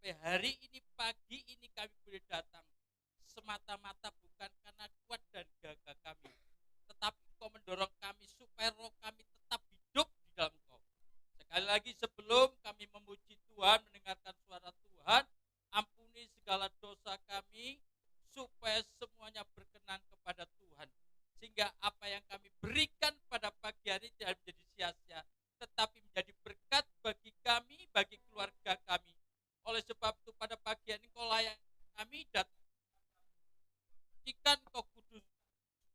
sampai hari ini, pagi ini kami boleh datang semata-mata bukan karena kuat dan gagah kami, tetapi Engkau mendorong kami supaya roh kami tetap hidup di dalam Engkau. Sekali lagi sebelum kami memuji Tuhan, mendengarkan suara Tuhan, ampuni segala dosa kami supaya semuanya berkenan kepada Tuhan, sehingga apa yang kami berikan pada pagi hari tidak menjadi sia-sia, tetapi menjadi berkat bagi kami, bagi keluarga kami. Oleh sebab itu pada pagi hari Engkau layak kami datang, jika Engkau kudus,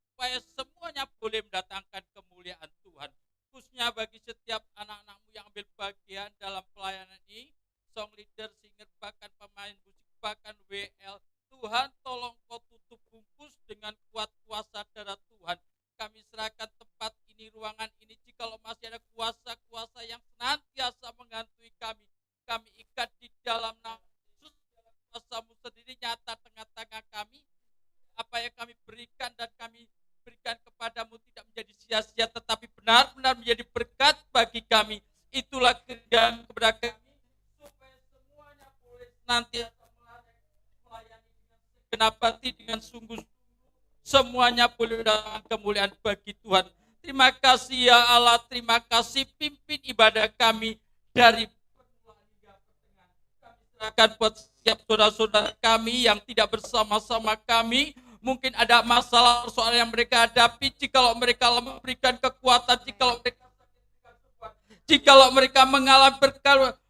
supaya semuanya boleh mendatangkan kemuliaan Tuhan, khususnya bagi setiap anak-anak-Mu yang ambil bagian dalam pelayanan ini, song leader, singer, bahkan pemain musik, bahkan WL. Tuhan, tolong Kau tutup bungkus dengan kuat kuasa darah Tuhan. Kami serahkan tempat ini, ruangan ini, jikalau masih ada kuasa-kuasa yang senantiasa menghantui kami, kami ikat di dalam nama Yesus. Kuasa-Mu sendiri nyata tengah-tengah kami. Apa yang kami berikan dan kami berikan kepadamu tidak menjadi sia-sia, tetapi benar-benar menjadi berkat bagi kami. Itulah kehendak kepada kami, supaya semuanya boleh senantiasa melayani dengan segenap hati, dengan sungguh-sungguh. Semuanya boleh datang kemuliaan bagi Tuhan. Terima kasih ya Allah, terima kasih pimpin ibadah kami dari permulaan hingga pertengahan. Kami serahkan buat setiap saudara-saudara kami yang tidak bersama-sama kami. Mungkin ada masalah persoalan yang mereka hadapi, jikalau mereka lemah berikan kekuatan, jikalau mereka sakit berikan kekuatan, jikalau mereka mengalami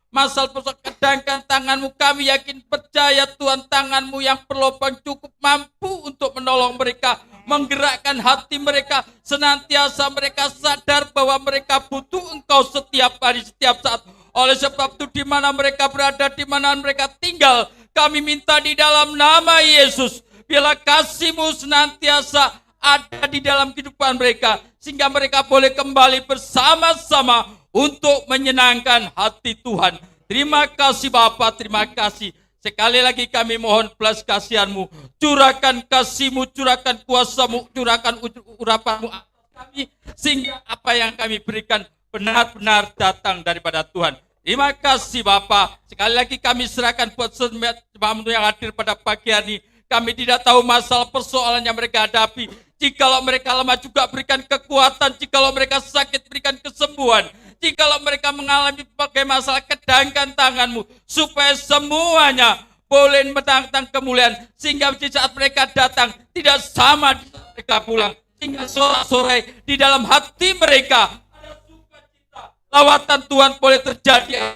masalah persoalan, kedangkan tangan-Mu, kami yakin percaya Tuhan, tangan-Mu yang berlubang cukup mampu untuk menolong mereka, menggerakkan hati mereka, senantiasa mereka sadar bahwa mereka butuh Engkau setiap hari, setiap saat. Oleh sebab itu di mana mereka berada, di mana mereka tinggal, kami minta di dalam nama Yesus, biarlah kasih-Mu senantiasa ada di dalam kehidupan mereka, sehingga mereka boleh kembali bersama-sama untuk menyenangkan hati Tuhan. Terima kasih Bapa, terima kasih. Sekali lagi kami mohon belas kasihan-Mu, curahkan kasih-Mu, curahkan kuasa-Mu, curahkan urapan-Mu atas kami, sehingga apa yang kami berikan benar-benar datang daripada Tuhan. Terima kasih Bapa. Sekali lagi kami serahkan buat semua yang hadir pada pagi hari ini. Kami tidak tahu masalah persoalan yang mereka hadapi. Jikalau mereka lemah juga berikan kekuatan. Jikalau mereka sakit berikan kesembuhan. Jikalau mereka mengalami berbagai masalah, kedangkan tangan-Mu, supaya semuanya boleh mendatangkan kemuliaan. Sehingga di saat mereka datang tidak sama di saat mereka pulang. Sehingga sore-sore di dalam hati mereka ada sukacita. Lawatan Tuhan boleh terjadi.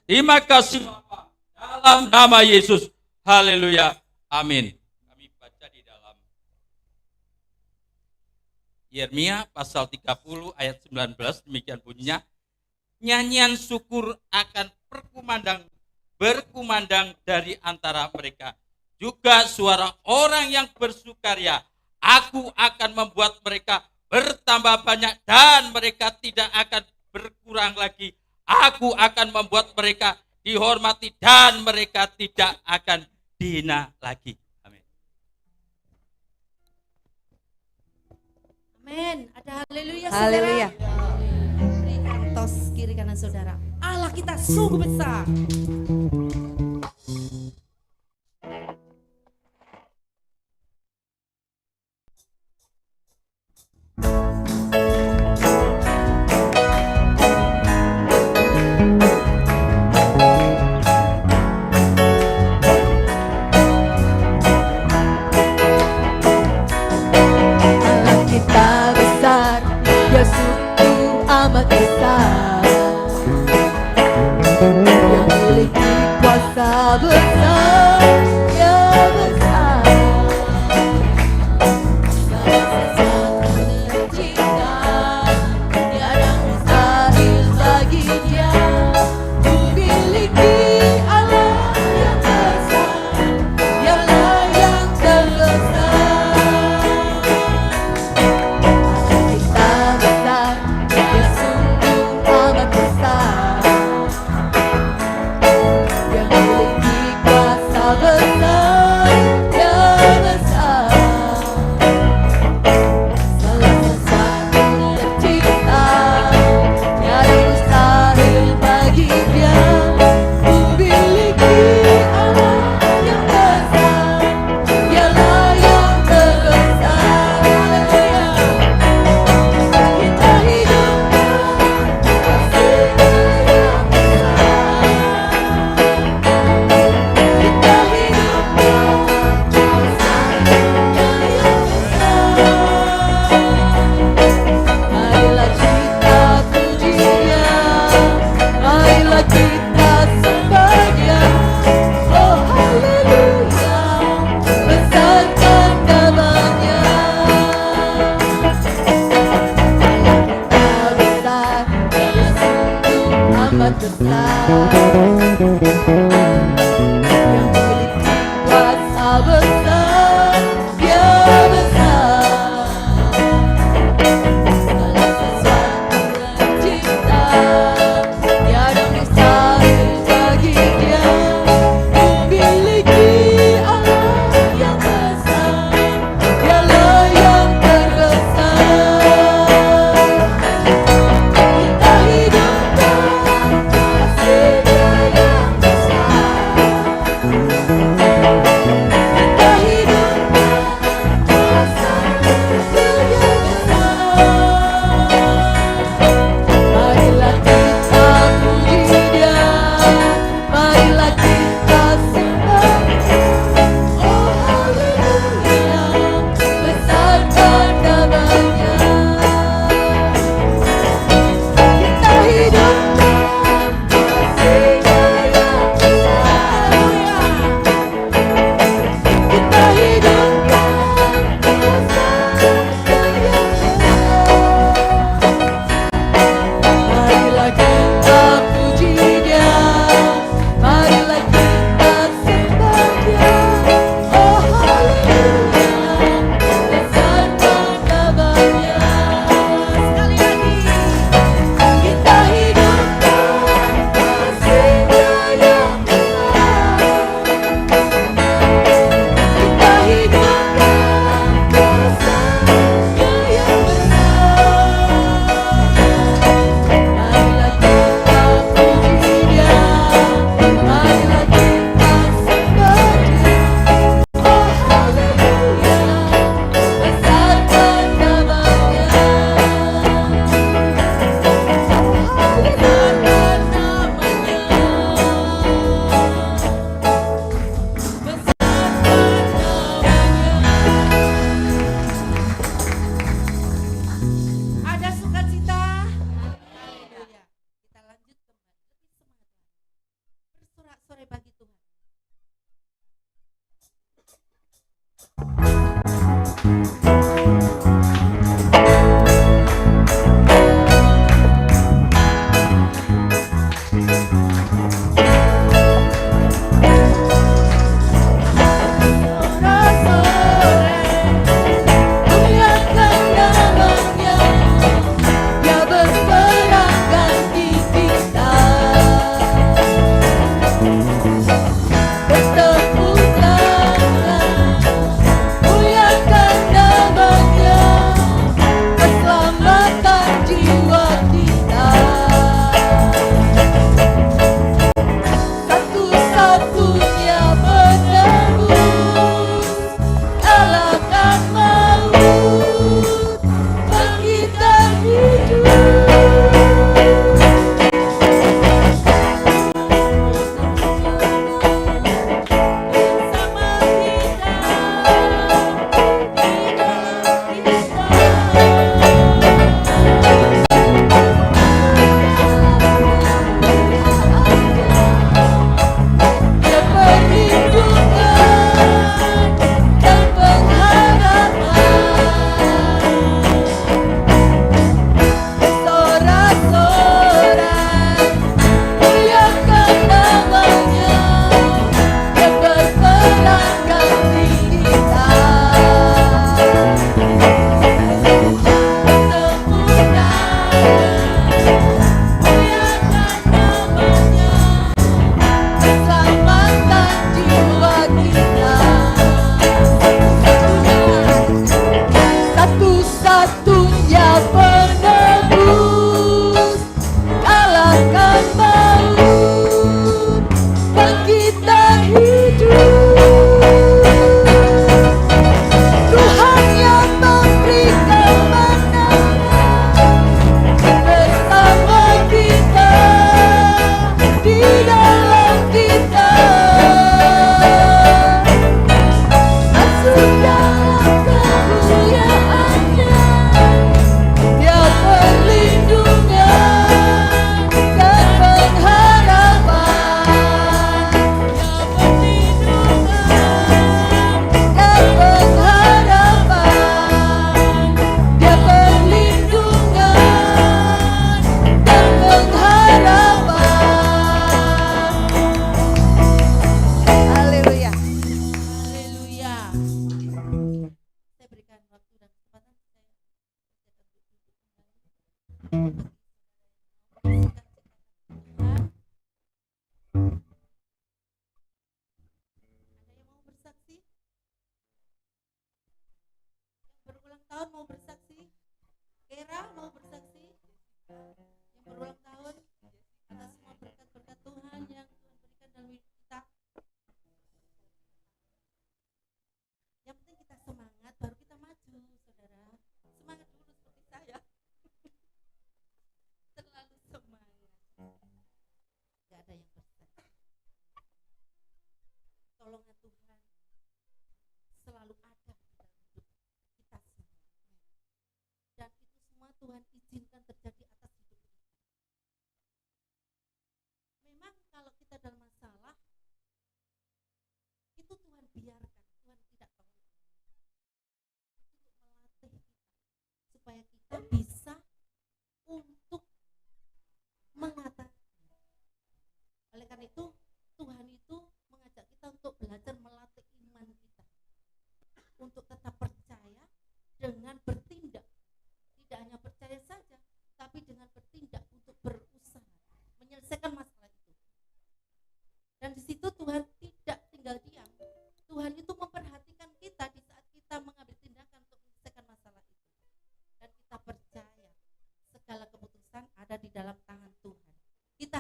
Terima kasih Bapak. Dalam nama Yesus. Haleluya. Amin. Kami baca di dalam Yeremia pasal 30 ayat 19, demikian bunyinya. Nyanyian syukur akan berkumandang dari antara mereka. Juga suara orang yang bersukaria. Aku akan membuat mereka bertambah banyak dan mereka tidak akan berkurang lagi. Aku akan membuat mereka dihormati dan mereka tidak akan dihina lagi. Amin. Amin. Ada haleluya, Haleluya. saudara. Berikan tos kiri kanan saudara. Allah kita sungguh besar. Besar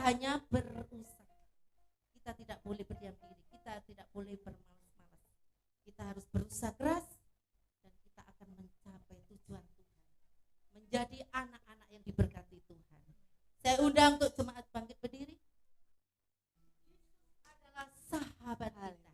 hanya berusaha. Kita tidak boleh berdiam diri, kita tidak boleh bermalas-malas. Kita harus berusaha keras dan kita akan mencapai tujuan Tuhan. Menjadi anak-anak yang diberkati Tuhan. Saya undang untuk jemaat bangkit berdiri. Adalah sahabat kita.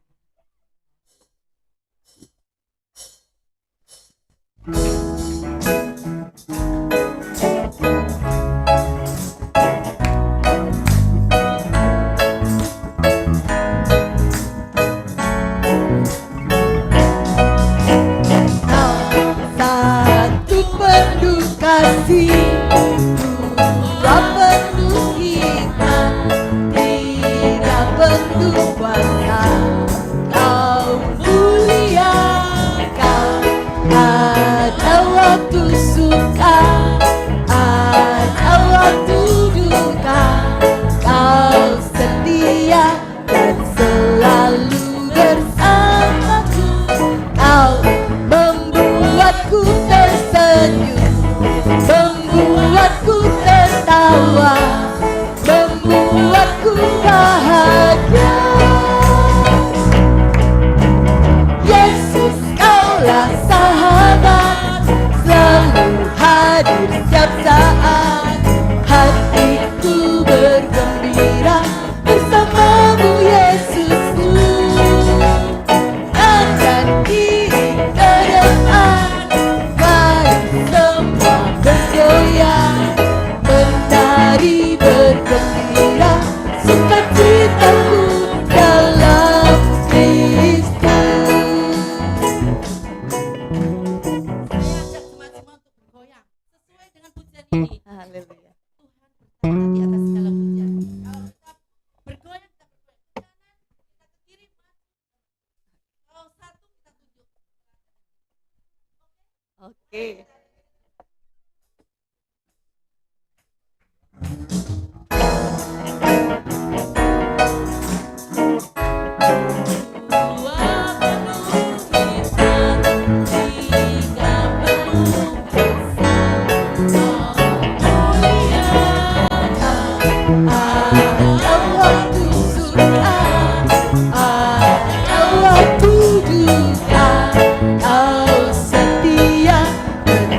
Satu penuh kasih, dua penuh hikmat, tiga penuh kuasa. Kau mulia, kau ada waktu suka, ada waktu duka. Kau setia dan selalu bersamaku. Kau membuatku tersenyum, membuatku tertawa, membuatku bahagia. Yesus, kaulah sahabat, selalu hadir setiap saat. Hatiku bergembira bersamamu, Yesusku. Kanan kiri ke depan, mari semua bergoyang, menari bergembira, sukacitaku dalam Kristus. Saya ajak jemaat-jemaat untuk bergoyang sesuai dengan pujian ini. Haleluya. Tuhan bertata di atas segala pujian. Kalau kita bergoyang, kita bergoyang ke kanan, kita ke kiri, maju. Kalau satu kita tunjuk. Oke. Dua penuh hikmat, tiga penuh kuasa. Kau mulia, ada waktu suka, ada waktu duka. Kau setia dan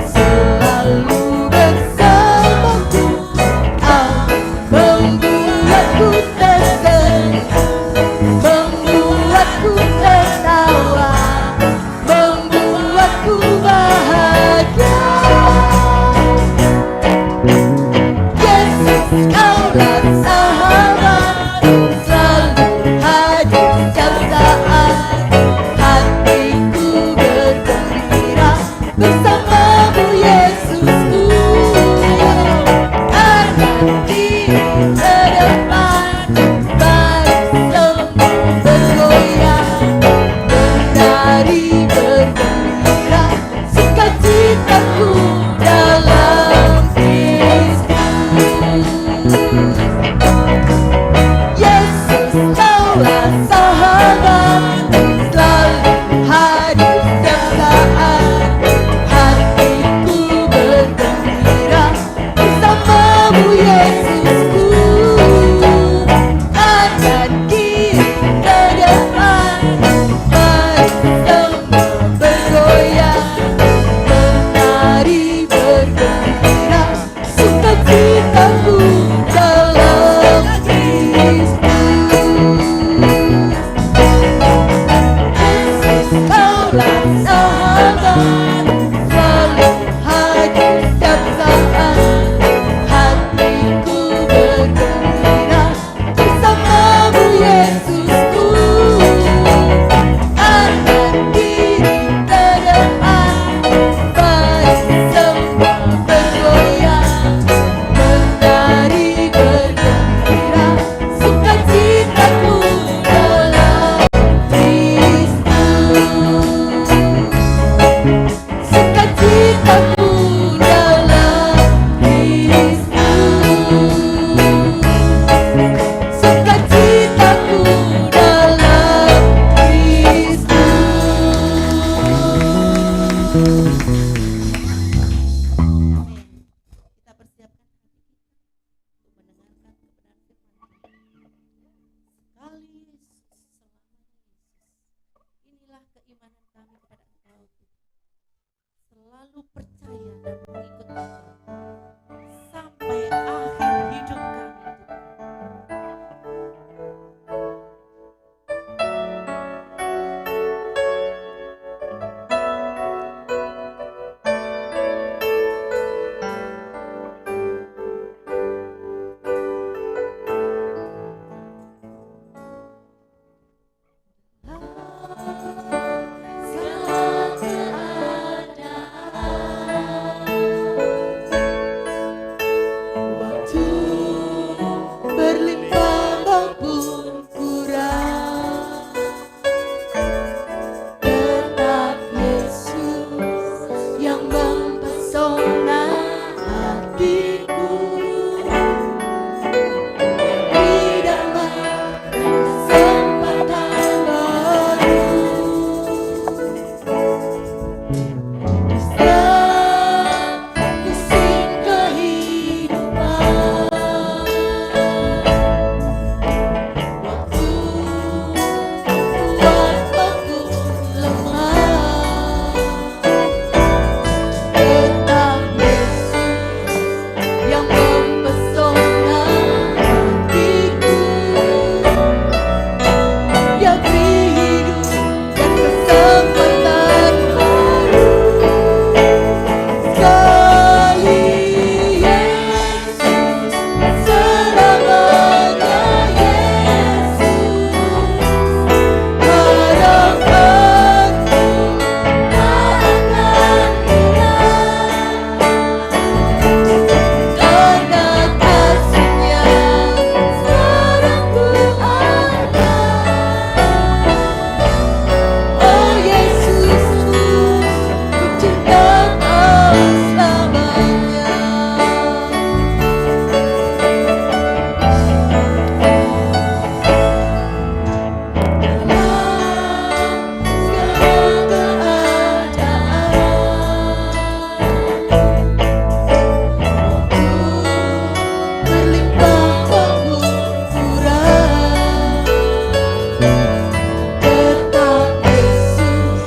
Tetap Yesus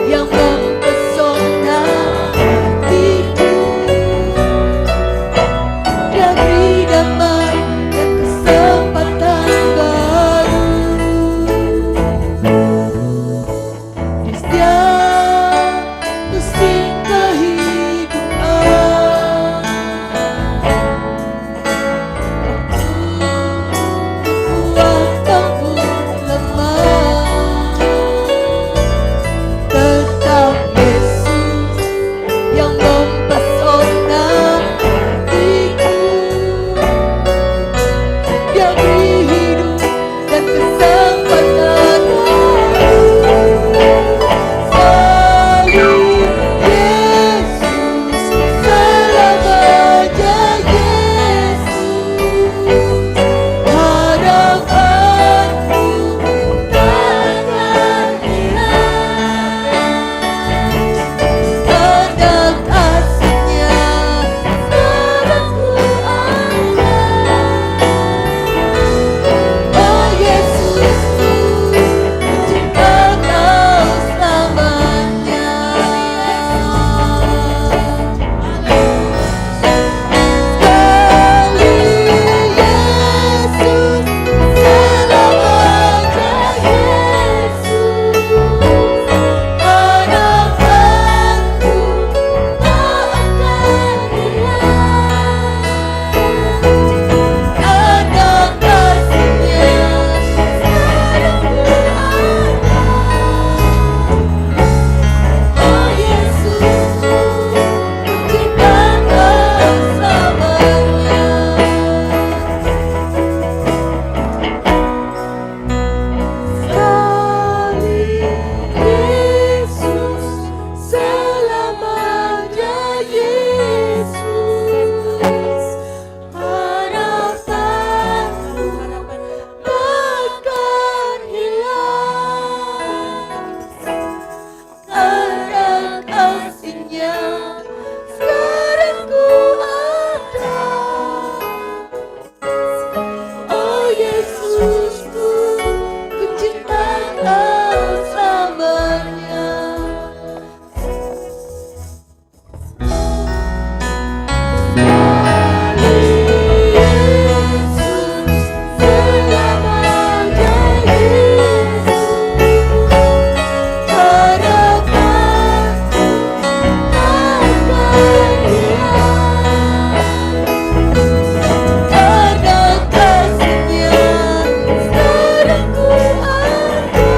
yang mempesona hatiku. Dia beri damai dan kesempatan baru. Dia setia musim kehidupan. Kuat maupun lemah, tetap Yesus yang mempesona hatiku. Dia beri hidup dan kesempatan baru. Salib Yesus, selamanya Yesus. Harapanku takkan hilang. Karena kasih-Nya sekarang ku ada. Oh Yesusku, ku cinta Kau selamanya. Sekali Yesus, selamanya Yesus. Harapanku tak akan hilang. Karena kasih-Nya sekarang ku ada. Oh Yesusku, ku cinta Kau selamanya. Sekali Yesus, selamanya Yesus. Harapanku takkan hilang. Karena kasih-Nya sekarang ku ada. Oh Yesusku, ku cinta Kau selamanya. Sekali Yesus, selamanya Yesus. Harapanku takkan hilang. Karena kasih-Nya sekarang ku ada.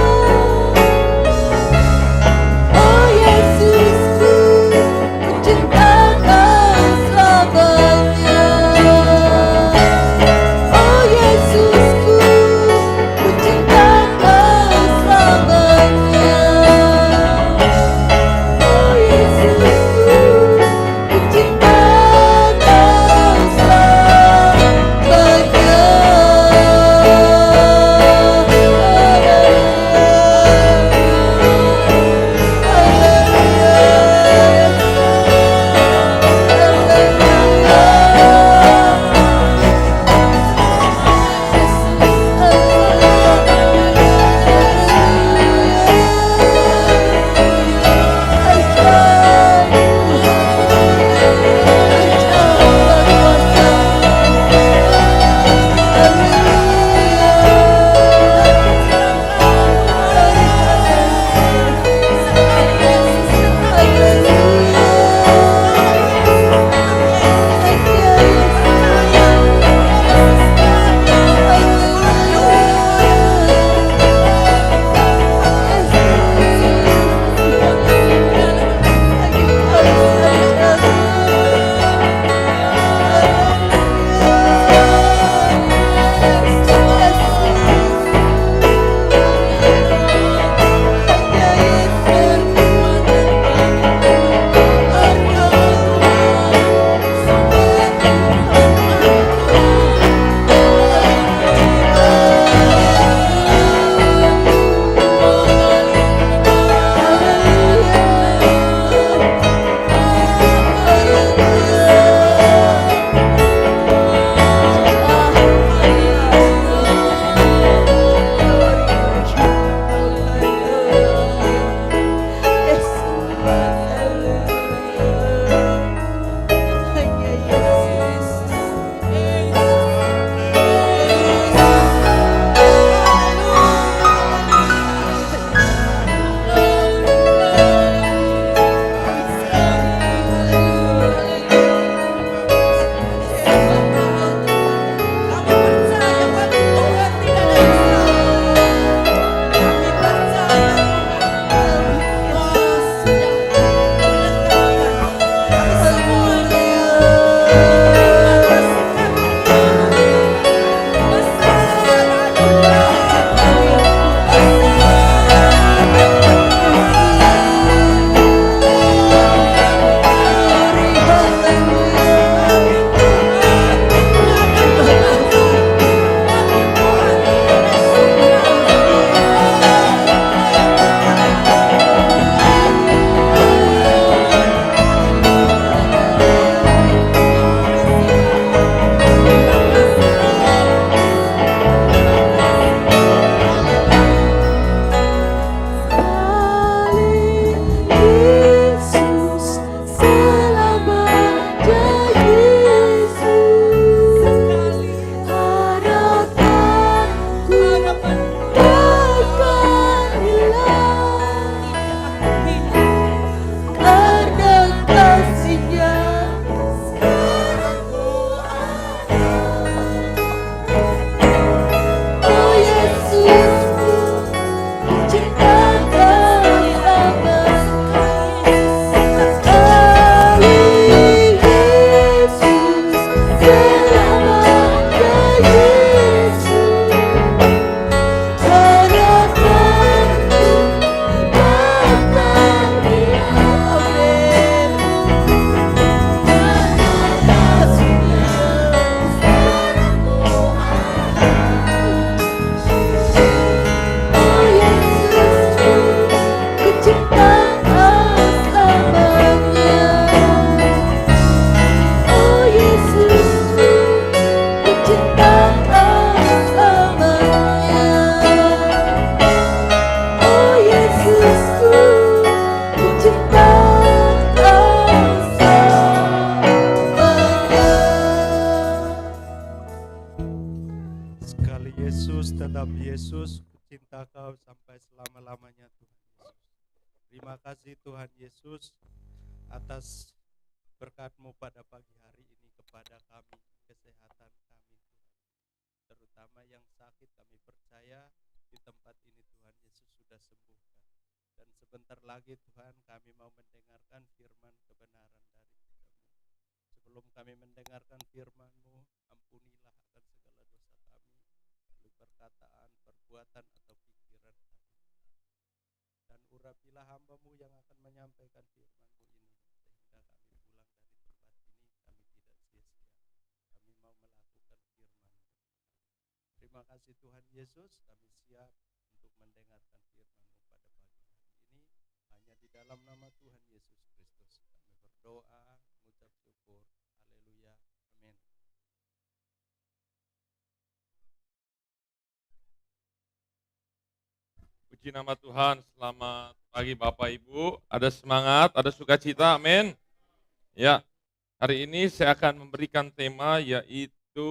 sampai selama-lamanya Tuhan Yesus. Terima kasih Tuhan Yesus atas berkat-Mu pada pagi hari ini kepada kami, kesehatan kami Tuhan. Terutama yang sakit kami percaya di tempat ini Tuhan Yesus sudah sembuhkan. Dan sebentar lagi Tuhan kami mau mendengarkan firman kebenaran dari Mu. Sebelum kami mendengarkan firman-Mu, ampunilah akan segala dosa kami, melalui perkataan, perbuatan, atau pikiran kami. Dan urapilah hamba-Mu yang akan menyampaikan firman-Mu ini, sehingga kami pulang dari tempat ini, kami tidak sia-sia. Kami mau melakukan firman-Mu. Terima kasih Tuhan Yesus, kami siap untuk mendengarkan firman-Mu pada pagi hari ini. Hanya di dalam nama Tuhan Yesus Kristus kami berdoa, mengucap syukur. Haleluya. Amin. Puji nama Tuhan, selamat pagi Bapak Ibu, ada semangat, ada sukacita, amin. Ya, hari ini saya akan memberikan tema yaitu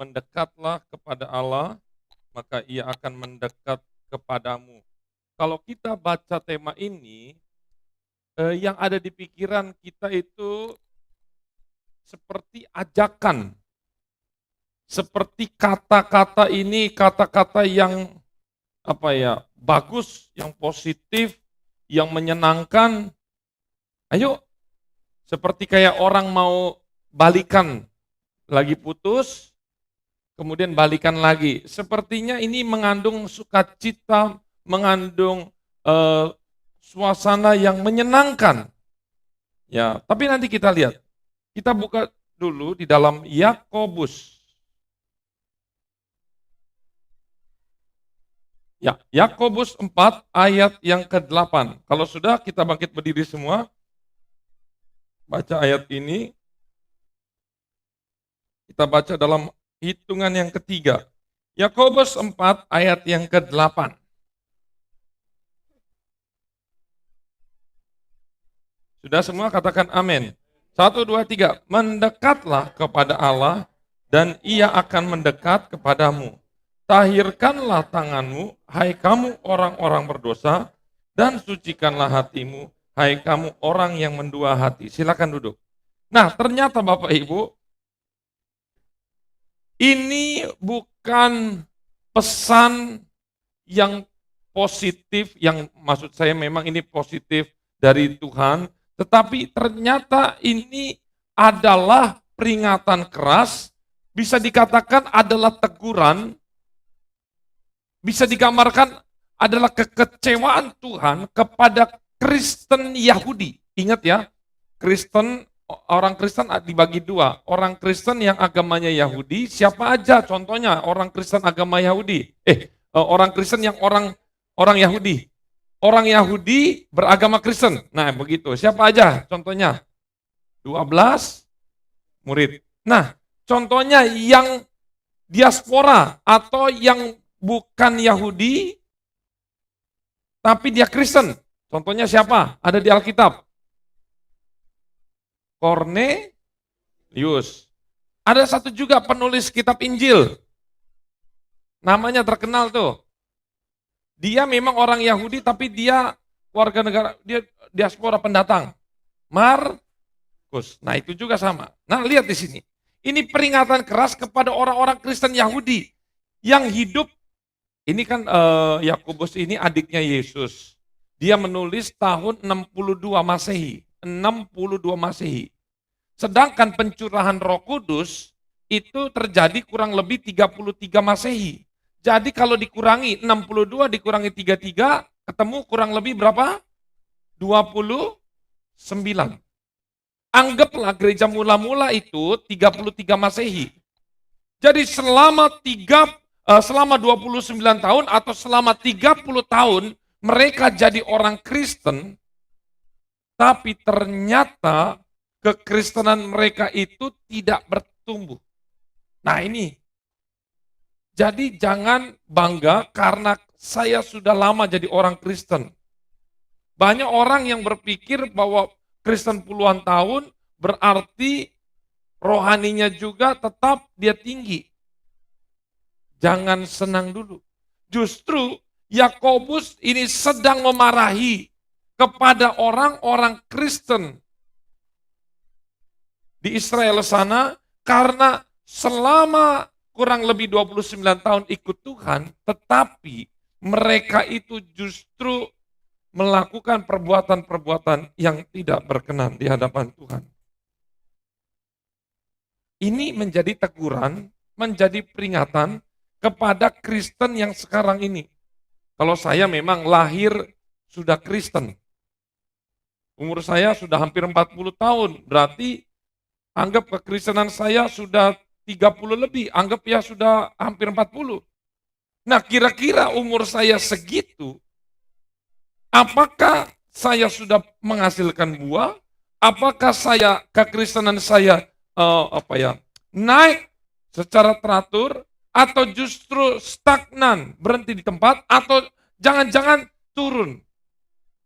mendekatlah kepada Allah, maka ia akan mendekat kepadamu. Kalau kita baca tema ini, yang ada di pikiran kita itu seperti ajakan, seperti kata-kata ini, kata-kata yang bagus, yang positif, yang menyenangkan. Ayo, seperti kayak orang mau balikan, lagi putus, kemudian balikan lagi. Sepertinya ini mengandung sukacita, mengandung suasana yang menyenangkan. Ya, tapi nanti kita lihat. Kita buka dulu di dalam Yakobus. Ya, Yakobus 4 ayat yang ke-8. Kalau sudah kita bangkit berdiri semua. Baca ayat ini. Kita baca dalam hitungan yang ketiga. Yakobus 4 ayat yang ke-8. Sudah semua katakan amin. 1, 2, 3. Mendekatlah kepada Allah dan ia akan mendekat kepadamu. Tahirkanlah tanganmu, hai kamu orang-orang berdosa, dan sucikanlah hatimu, hai kamu orang yang mendua hati. Silakan duduk. Nah, ternyata Bapak Ibu, ini bukan pesan yang positif, yang maksud saya memang ini positif dari Tuhan, tetapi ternyata ini adalah peringatan keras, bisa dikatakan adalah teguran, bisa digambarkan adalah kekecewaan Tuhan kepada Kristen Yahudi. Ingat ya, orang Kristen dibagi dua. Orang Kristen yang agamanya Yahudi, siapa aja contohnya orang Kristen agama Yahudi? Orang Kristen yang orang Yahudi. Orang Yahudi beragama Kristen. Nah, begitu. Siapa aja contohnya? 12 murid. Nah, contohnya yang diaspora atau yang bukan Yahudi, tapi dia Kristen. Contohnya siapa? Ada di Alkitab. Kornelius. Ada satu juga penulis kitab Injil. Namanya terkenal tuh. Dia memang orang Yahudi, tapi dia warga negara, dia diaspora pendatang. Markus. Nah, itu juga sama. Nah, lihat di sini. Ini peringatan keras kepada orang-orang Kristen Yahudi yang hidup. Ini kan Yakobus ini adiknya Yesus. Dia menulis tahun 62 Masehi. 62 Masehi. Sedangkan pencurahan Roh Kudus itu terjadi kurang lebih 33 Masehi. Jadi kalau dikurangi 62 dikurangi 33, ketemu kurang lebih berapa? 29. Anggaplah gereja mula-mula itu 33 Masehi. Jadi selama 29 tahun atau selama 30 tahun mereka jadi orang Kristen, tapi ternyata kekristenan mereka itu tidak bertumbuh. Nah ini, jadi jangan bangga karena saya sudah lama jadi orang Kristen. Banyak orang yang berpikir bahwa Kristen puluhan tahun berarti rohaninya juga tetap dia tinggi. Jangan senang dulu. Justru Yakobus ini sedang memarahi kepada orang-orang Kristen di Israel sana karena selama kurang lebih 29 tahun ikut Tuhan, tetapi mereka itu justru melakukan perbuatan-perbuatan yang tidak berkenan di hadapan Tuhan. Ini menjadi teguran, menjadi peringatan kepada Kristen yang sekarang ini. Kalau saya memang lahir sudah Kristen. Umur saya sudah hampir 40 tahun, berarti anggap kekristenan saya sudah 30 lebih, anggap ya sudah hampir 40. Nah, kira-kira umur saya segitu, apakah saya sudah menghasilkan buah? Apakah kekristenan saya naik secara teratur, atau justru stagnan, berhenti di tempat, atau jangan-jangan turun?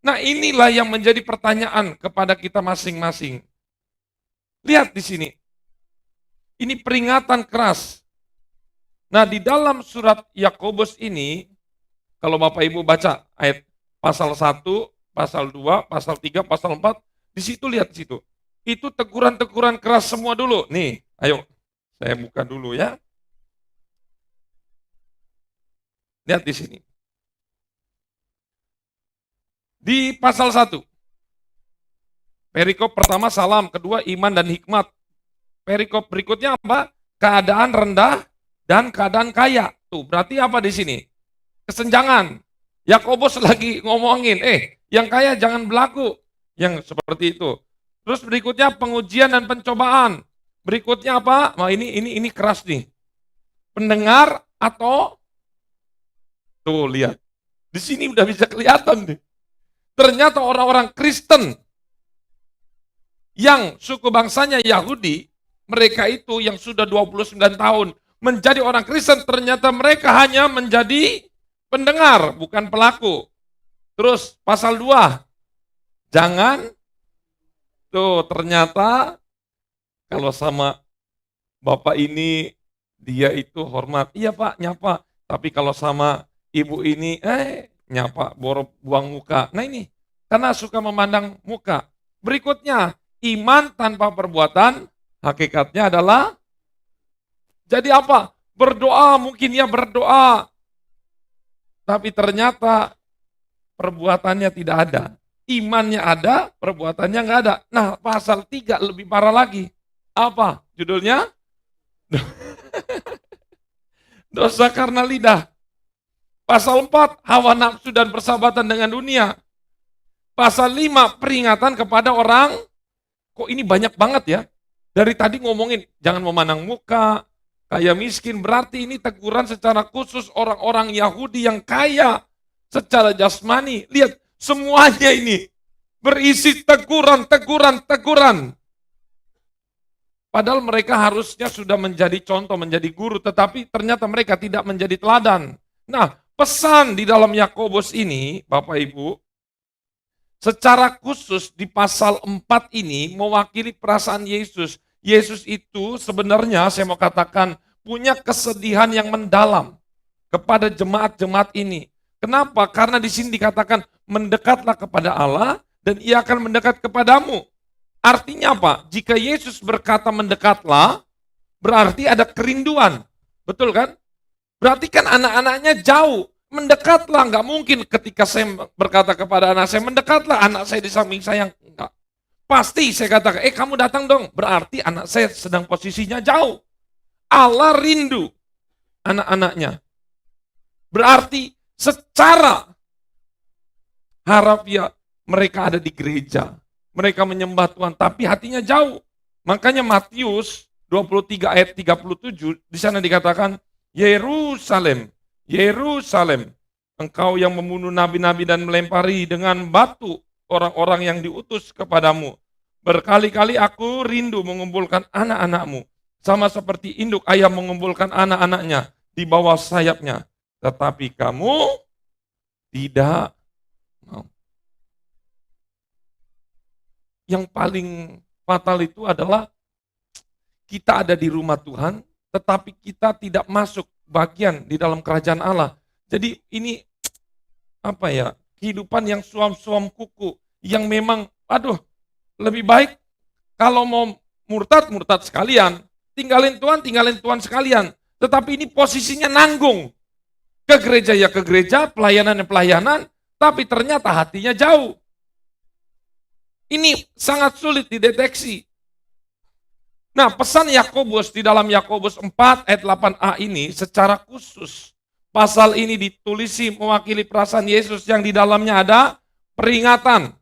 Nah, inilah yang menjadi pertanyaan kepada kita masing-masing. Lihat di sini. Ini peringatan keras. Nah, di dalam surat Yakobus ini, kalau Bapak Ibu baca ayat pasal 1, pasal 2, pasal 3, pasal 4, di situ lihat di situ. Itu teguran-teguran keras semua dulu. Nih, ayo saya buka dulu ya. Lihat di sini. Di pasal 1, perikop pertama salam, kedua iman dan hikmat. Perikop berikutnya apa? Keadaan rendah dan keadaan kaya. Tuh, berarti apa di sini? Kesenjangan. Yakobus lagi ngomongin, yang kaya jangan berlaku yang seperti itu. Terus berikutnya pengujian dan pencobaan. Berikutnya apa? Nah, ini keras nih. Pendengar atau tuh lihat. Di sini udah bisa kelihatan nih. Ternyata orang-orang Kristen yang suku bangsanya Yahudi, mereka itu yang sudah 29 tahun menjadi orang Kristen, ternyata mereka hanya menjadi pendengar, bukan pelaku. Terus pasal 2, jangan, tuh ternyata kalau sama bapak ini, dia itu hormat, iya pak, nyapa. Tapi kalau sama ibu ini, nyapa, buang muka. Nah ini, karena suka memandang muka. Berikutnya, iman tanpa perbuatan, hakikatnya adalah, jadi apa? Berdoa, mungkin ya berdoa. Tapi ternyata perbuatannya tidak ada. Imannya ada, perbuatannya nggak ada. Nah, pasal 3 lebih parah lagi. Apa judulnya? Dosa karena lidah. Pasal 4, hawa nafsu dan persahabatan dengan dunia. Pasal 5, peringatan kepada orang, kok ini banyak banget ya. Dari tadi ngomongin, jangan memandang muka, kaya miskin, berarti ini teguran secara khusus orang-orang Yahudi yang kaya secara jasmani. Lihat, semuanya ini berisi teguran. Padahal mereka harusnya sudah menjadi contoh, menjadi guru, tetapi ternyata mereka tidak menjadi teladan. Nah, pesan di dalam Yakobus ini, Bapak Ibu, secara khusus di pasal 4 ini mewakili perasaan Yesus. Yesus itu sebenarnya saya mau katakan punya kesedihan yang mendalam kepada jemaat-jemaat ini. Kenapa? Karena di sini dikatakan mendekatlah kepada Allah dan ia akan mendekat kepadamu. Artinya apa? Jika Yesus berkata mendekatlah, berarti ada kerinduan. Betul kan? Berarti kan anak-anaknya jauh. Mendekatlah, nggak mungkin ketika saya berkata kepada anak saya, mendekatlah, anak saya di samping saya. Enggak. Pasti saya katakan, kamu datang dong. Berarti anak saya sedang posisinya jauh. Allah rindu anak-anaknya. Berarti secara harafiah mereka ada di gereja. Mereka menyembah Tuhan, tapi hatinya jauh. Makanya Matius 23 ayat 37, di sana dikatakan, Yerusalem, Yerusalem, engkau yang membunuh nabi-nabi dan melempari dengan batu orang-orang yang diutus kepadamu. Berkali-kali aku rindu mengumpulkan anak-anakmu, sama seperti induk ayam mengumpulkan anak-anaknya di bawah sayapnya. Tetapi kamu tidak mau. Yang paling fatal itu adalah kita ada di rumah Tuhan, tetapi kita tidak masuk bagian di dalam kerajaan Allah. Jadi ini kehidupan yang suam-suam kuku, yang memang lebih baik kalau mau murtad sekalian, tinggalin Tuhan sekalian. Tetapi ini posisinya nanggung. Ke gereja ya ke gereja, pelayanan ya pelayanan, tapi ternyata hatinya jauh. Ini sangat sulit dideteksi. Nah, pesan Yakobus di dalam Yakobus 4 ayat 8a ini secara khusus, pasal ini ditulisi mewakili perasaan Yesus yang di dalamnya ada peringatan.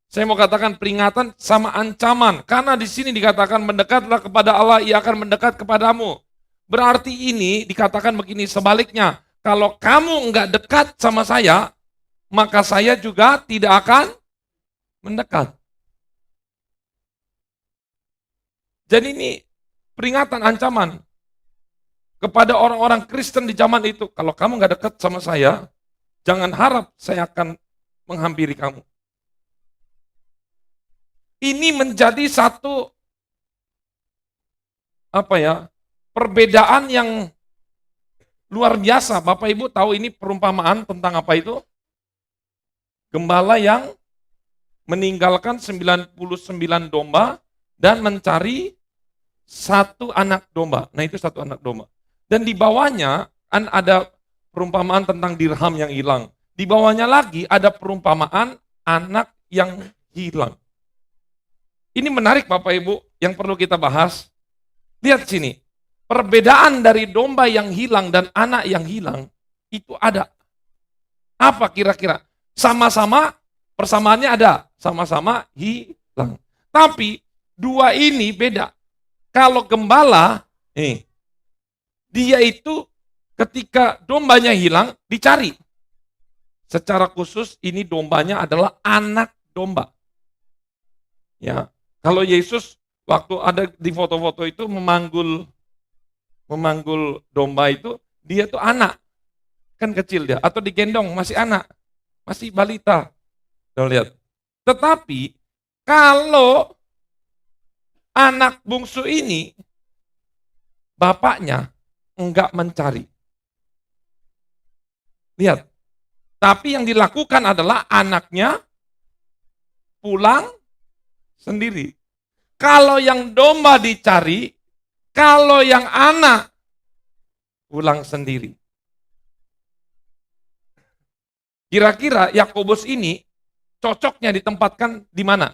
Saya mau katakan peringatan sama ancaman, karena di sini dikatakan mendekatlah kepada Allah, Ia akan mendekat kepadamu. Berarti ini dikatakan begini, sebaliknya, kalau kamu enggak dekat sama saya, maka saya juga tidak akan mendekat. Jadi ini peringatan, ancaman kepada orang-orang Kristen di zaman itu. Kalau kamu enggak dekat sama saya, jangan harap saya akan menghampiri kamu. Ini menjadi satu perbedaan yang luar biasa. Bapak Ibu tahu ini perumpamaan tentang apa itu? Gembala yang meninggalkan 99 domba dan mencari satu anak domba. Nah, itu satu anak domba. Dan di bawahnya kan ada perumpamaan tentang dirham yang hilang. Di bawahnya lagi ada perumpamaan anak yang hilang. Ini menarik Bapak Ibu yang perlu kita bahas. Lihat sini. Perbedaan dari domba yang hilang dan anak yang hilang itu ada. Apa kira-kira? Sama-sama, persamaannya ada. Sama-sama hilang. Tapi dua ini beda. Kalau gembala, dia itu ketika dombanya hilang, dicari. Secara khusus ini dombanya adalah anak domba. Ya, kalau Yesus waktu ada di foto-foto itu memanggul domba itu, dia tuh anak, kan kecil dia, atau digendong masih anak, masih balita. Kita lihat. Tetapi kalau anak bungsu ini, bapaknya enggak mencari. Lihat. Tapi yang dilakukan adalah anaknya pulang sendiri. Kalau yang domba dicari, kalau yang anak pulang sendiri. Kira-kira Yakobus ini cocoknya ditempatkan di mana?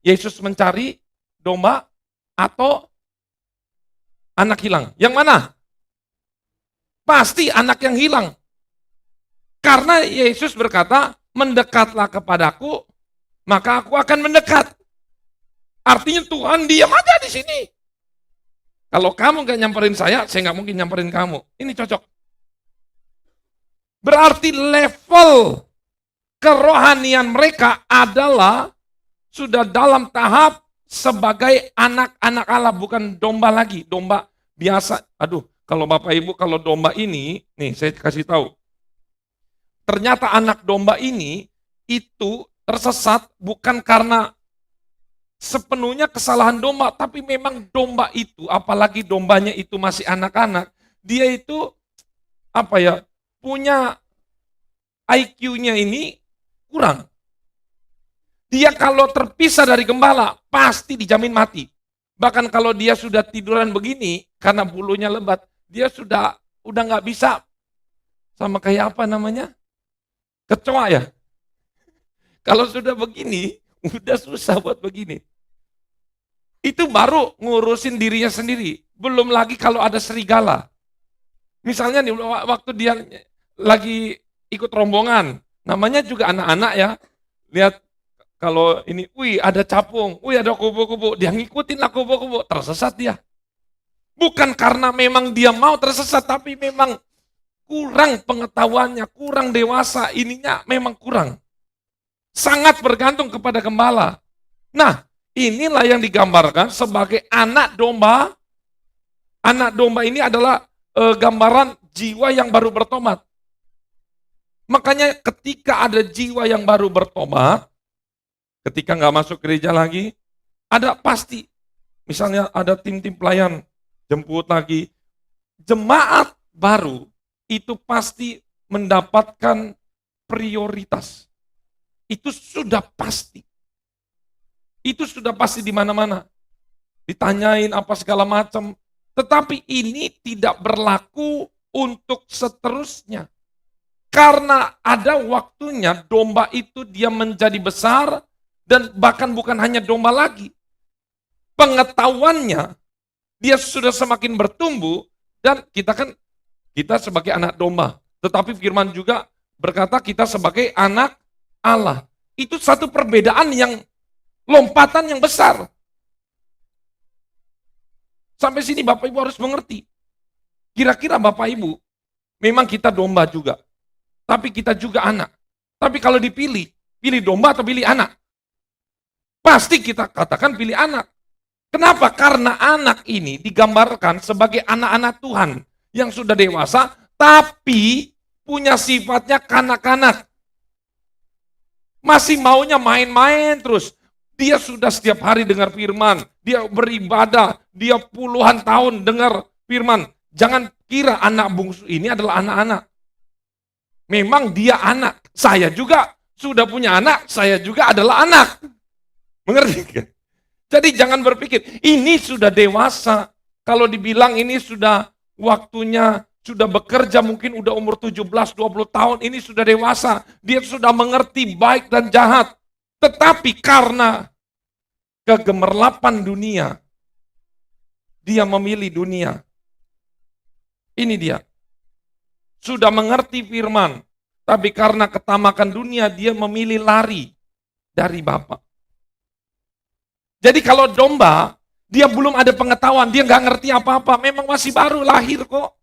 Yesus mencari domba atau anak hilang? Yang mana? Pasti anak yang hilang. Karena Yesus berkata, mendekatlah kepadaku, maka aku akan mendekat. Artinya Tuhan diam aja di sini. Kalau kamu gak nyamperin saya gak mungkin nyamperin kamu. Ini cocok. Berarti level kerohanian mereka adalah sudah dalam tahap sebagai anak-anak Allah, bukan domba lagi. Domba biasa. Aduh, kalau Bapak Ibu, kalau domba ini, nih saya kasih tahu. Ternyata anak domba ini itu tersesat bukan karena sepenuhnya kesalahan domba, tapi memang domba itu, apalagi dombanya itu masih anak-anak, dia itu punya IQ-nya ini kurang. Dia kalau terpisah dari gembala, pasti dijamin mati. Bahkan kalau dia sudah tiduran begini, karena bulunya lebat, dia udah nggak bisa sama kayak kecoa ya. Kalau sudah begini, udah susah buat begini. Itu baru ngurusin dirinya sendiri. Belum lagi kalau ada serigala. Misalnya nih, waktu dia lagi ikut rombongan, namanya juga anak-anak ya. Lihat kalau ini, ada capung, ada kubu-kubu, dia ngikutin lah kubu-kubu, tersesat dia. Bukan karena memang dia mau tersesat, tapi memang kurang pengetahuannya, kurang dewasa, ininya memang kurang. Sangat bergantung kepada gembala. Nah, inilah yang digambarkan sebagai anak domba. Anak domba ini adalah gambaran jiwa yang baru bertobat. Makanya ketika ada jiwa yang baru bertobat, ketika nggak masuk gereja lagi, ada pasti, misalnya ada tim-tim pelayan, jemput lagi, jemaat baru itu pasti mendapatkan prioritas. Itu sudah pasti. Itu sudah pasti di mana-mana. Ditanyain apa segala macam. Tetapi ini tidak berlaku untuk seterusnya. Karena ada waktunya domba itu dia menjadi besar dan bahkan bukan hanya domba lagi. Pengetahuannya dia sudah semakin bertumbuh dan kita sebagai anak domba. Tetapi firman juga berkata kita sebagai anak Allah. Itu satu perbedaan yang lompatan yang besar. Sampai sini Bapak Ibu harus mengerti. Kira-kira Bapak Ibu, memang kita domba juga. Tapi kita juga anak. Tapi kalau dipilih, pilih domba atau pilih anak? Pasti kita katakan pilih anak. Kenapa? Karena anak ini digambarkan sebagai anak-anak Tuhan yang sudah dewasa, tapi punya sifatnya kanak-kanak. Masih maunya main-main terus. Dia sudah setiap hari dengar firman, dia beribadah, dia puluhan tahun dengar firman. Jangan kira anak bungsu ini adalah anak-anak. Memang dia anak. Saya juga sudah punya anak, saya juga adalah anak. Mengerti kan? Jadi jangan berpikir, ini sudah dewasa. Kalau dibilang ini sudah waktunya, sudah bekerja mungkin udah umur 17-20 tahun, ini sudah dewasa. Dia sudah mengerti baik dan jahat. Tetapi karena kegemerlapan dunia, dia memilih dunia. Ini dia. Sudah mengerti firman, tapi karena ketamakan dunia, dia memilih lari dari Bapa. Jadi kalau domba, dia belum ada pengetahuan, dia nggak ngerti apa-apa, memang masih baru lahir kok.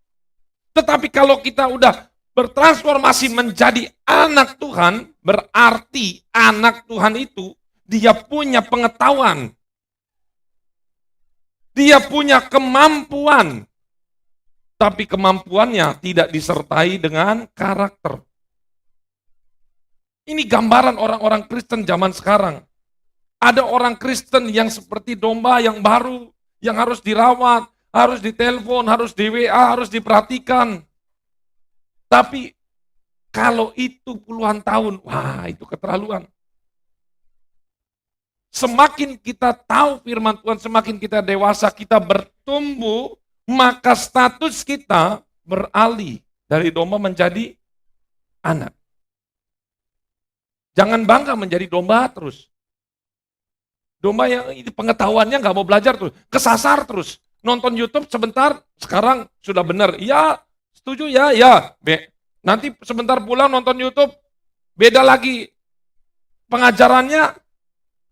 Tetapi kalau kita udah bertransformasi menjadi anak Tuhan, berarti anak Tuhan itu dia punya pengetahuan. Dia punya kemampuan. Tapi kemampuannya tidak disertai dengan karakter. Ini gambaran orang-orang Kristen zaman sekarang. Ada orang Kristen yang seperti domba yang baru, yang harus dirawat, harus ditelepon, harus di WA, harus diperhatikan. Tapi kalau itu puluhan tahun, wah itu keterlaluan. Semakin kita tahu firman Tuhan, semakin kita dewasa, kita bertumbuh, maka status kita beralih dari domba menjadi anak. Jangan bangga menjadi domba terus. Domba yang pengetahuannya nggak mau belajar terus, kesasar terus. Nonton YouTube sebentar, sekarang sudah benar. Ya, setuju ya, ya. Nanti sebentar pulang nonton YouTube, beda lagi pengajarannya,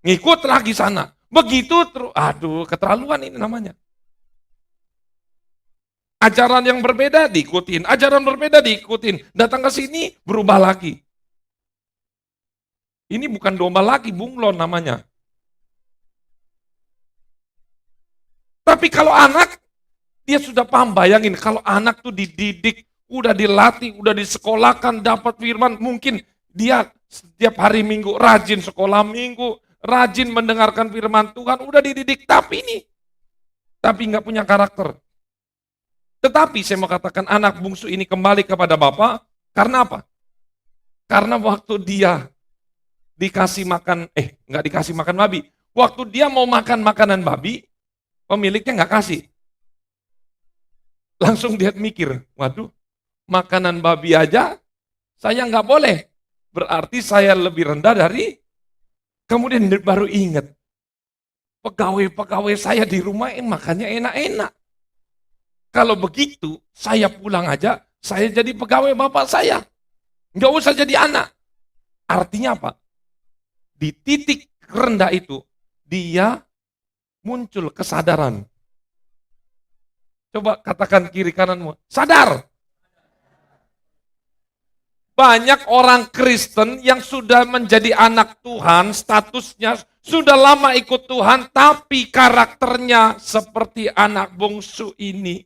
ngikut lagi sana. Begitu terus, aduh keterlaluan ini namanya. Ajaran yang berbeda diikutin, ajaran berbeda diikutin. Datang ke sini berubah lagi. Ini bukan domba lagi, bunglon namanya. Tapi kalau anak, dia sudah paham, bayangin kalau anak tuh dididik, udah dilatih, udah disekolahkan, dapat firman, mungkin dia setiap hari Minggu rajin sekolah Minggu, rajin mendengarkan firman Tuhan, udah dididik, tapi nggak punya karakter. Tetapi saya mau katakan anak bungsu ini kembali kepada Bapa, karena apa? Karena waktu dia dikasih makan, nggak dikasih makan babi, waktu dia mau makan makanan babi, pemiliknya nggak kasih. Langsung dia mikir, waduh, makanan babi aja saya nggak boleh. Berarti saya lebih rendah dari, kemudian baru ingat, pegawai-pegawai saya di rumah makannya enak-enak. Kalau begitu, saya pulang aja, saya jadi pegawai bapak saya. Nggak usah jadi anak. Artinya apa? Di titik rendah itu, dia muncul kesadaran. Coba katakan kiri kananmu, sadar. Banyak orang Kristen yang sudah menjadi anak Tuhan, statusnya sudah lama ikut Tuhan, tapi karakternya seperti anak bungsu ini.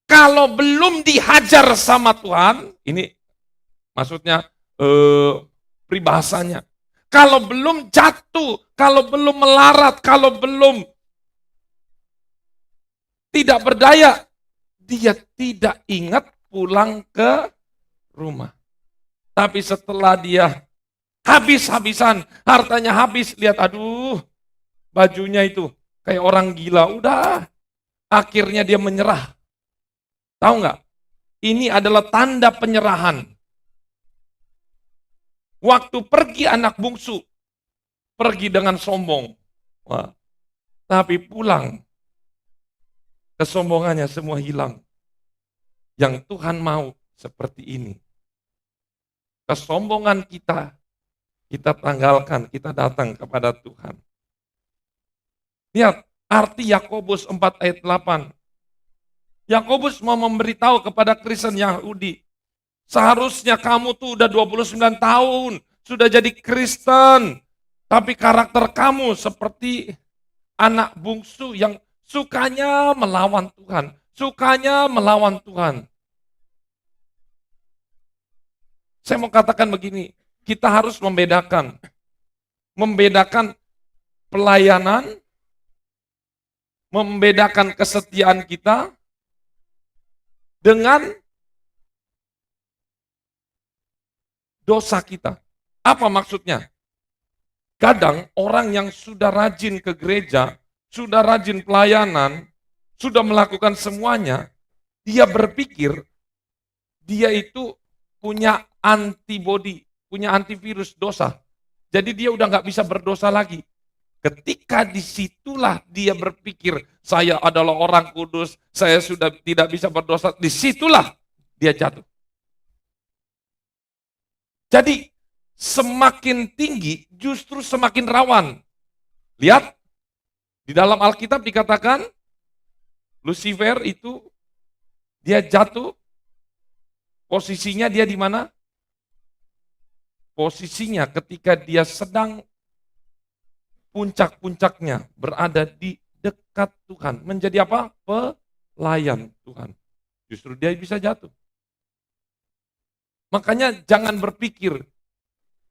Kalau belum dihajar sama Tuhan, ini maksudnya peribahasanya. Kalau belum jatuh, kalau belum melarat, kalau belum tidak berdaya, dia tidak ingat pulang ke rumah. Tapi setelah dia habis-habisan, hartanya habis, lihat aduh, bajunya itu kayak orang gila, udah. Akhirnya dia menyerah. Tahu nggak? Ini adalah tanda penyerahan. Waktu pergi anak bungsu, pergi dengan sombong. Wah, tapi pulang, kesombongannya semua hilang. Yang Tuhan mau seperti ini. Kesombongan kita tanggalkan, kita datang kepada Tuhan. Lihat, arti Yakobus 4 ayat 8. Yakobus mau memberitahu kepada Kristen Yahudi, seharusnya kamu tuh udah 29 tahun, sudah jadi Kristen, tapi karakter kamu seperti anak bungsu yang sukanya melawan Tuhan, sukanya melawan Tuhan. Saya mau katakan begini, kita harus membedakan pelayanan, membedakan kesetiaan kita dengan dosa kita. Apa maksudnya? Kadang orang yang sudah rajin ke gereja, sudah rajin pelayanan, sudah melakukan semuanya, dia berpikir dia itu punya antibodi, punya antivirus dosa. Jadi dia udah nggak bisa berdosa lagi. Ketika disitulah dia berpikir, saya adalah orang kudus, saya sudah tidak bisa berdosa, disitulah dia jatuh. Jadi semakin tinggi justru semakin rawan. Lihat, di dalam Alkitab dikatakan, Lucifer itu dia jatuh, posisinya dia di mana? Posisinya ketika dia sedang puncak-puncaknya berada di dekat Tuhan. Menjadi apa? Pelayan Tuhan. Justru dia bisa jatuh. Makanya jangan berpikir,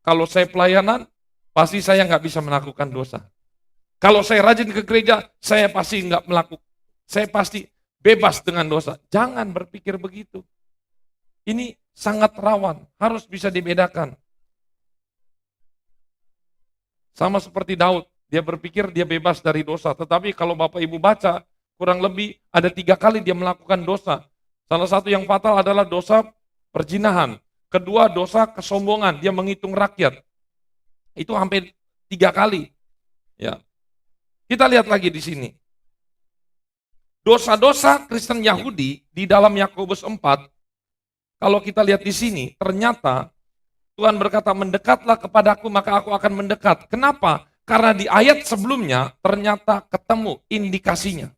kalau saya pelayanan, pasti saya nggak bisa melakukan dosa. Kalau saya rajin ke gereja, saya pasti nggak melakukan, saya pasti bebas dengan dosa. Jangan berpikir begitu. Ini sangat rawan, harus bisa dibedakan. Sama seperti Daud, dia berpikir dia bebas dari dosa. Tetapi kalau Bapak Ibu baca, kurang lebih ada 3 kali dia melakukan dosa. Salah satu yang fatal adalah dosa perzinahan. Kedua, dosa kesombongan, dia menghitung rakyat. Itu hampir 3 kali. Ya. Kita lihat lagi di sini. Dosa-dosa Kristen Yahudi di dalam Yakobus 4, kalau kita lihat di sini, ternyata Tuhan berkata, mendekatlah kepadaku maka aku akan mendekat. Kenapa? Karena di ayat sebelumnya ternyata ketemu indikasinya.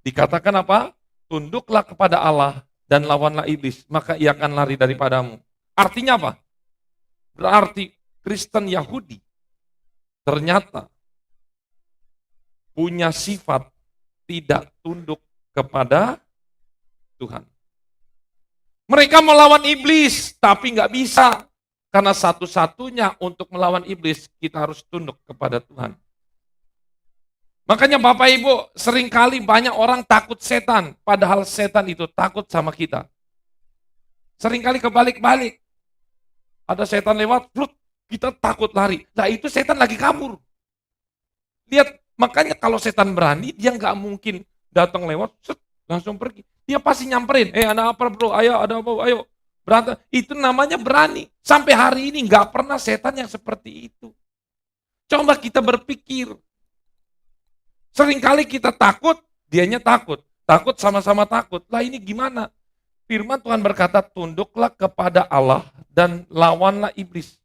Dikatakan apa? Tunduklah kepada Allah dan lawanlah iblis, maka ia akan lari daripadamu. Artinya apa? Berarti Kristen Yahudi ternyata punya sifat tidak tunduk kepada Tuhan. Mereka melawan iblis, tapi nggak bisa. Karena satu-satunya untuk melawan iblis, kita harus tunduk kepada Tuhan. Makanya Bapak Ibu, seringkali banyak orang takut setan, padahal setan itu takut sama kita. Seringkali kebalik-balik. Ada setan lewat, kita takut lari. Nah itu setan lagi kabur. Lihat, makanya kalau setan berani, dia nggak mungkin datang lewat, langsung pergi. Dia pasti nyamperin, anak apa bro, ayo ada apa, ayo. Berantem. Itu namanya berani. Sampai hari ini nggak pernah setan yang seperti itu. Coba kita berpikir. Seringkali kita takut, dianya takut. Takut sama-sama takut. Lah ini gimana? Firman Tuhan berkata, tunduklah kepada Allah dan lawanlah iblis.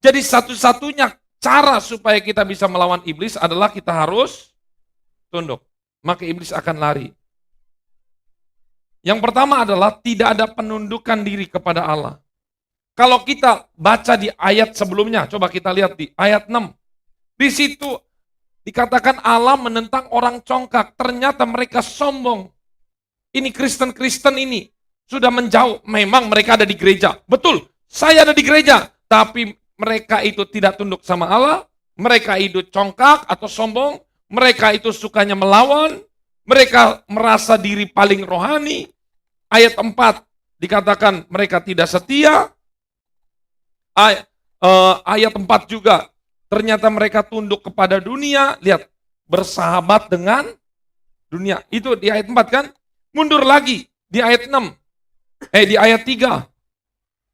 Jadi satu-satunya cara supaya kita bisa melawan iblis adalah kita harus tunduk. Maka iblis akan lari. Yang pertama adalah tidak ada penundukan diri kepada Allah. Kalau kita baca di ayat sebelumnya, coba kita lihat di ayat 6. Di situ dikatakan Allah menentang orang congkak, ternyata mereka sombong. Ini Kristen-Kristen ini sudah menjauh, memang mereka ada di gereja. Betul, saya ada di gereja, tapi mereka itu tidak tunduk sama Allah, mereka itu congkak atau sombong, mereka itu sukanya melawan, mereka merasa diri paling rohani. Ayat 4 dikatakan mereka tidak setia. Ayat 4 juga, ternyata mereka tunduk kepada dunia. Lihat, bersahabat dengan dunia. Itu di ayat 4 kan? Mundur lagi di ayat 6. Di ayat 3.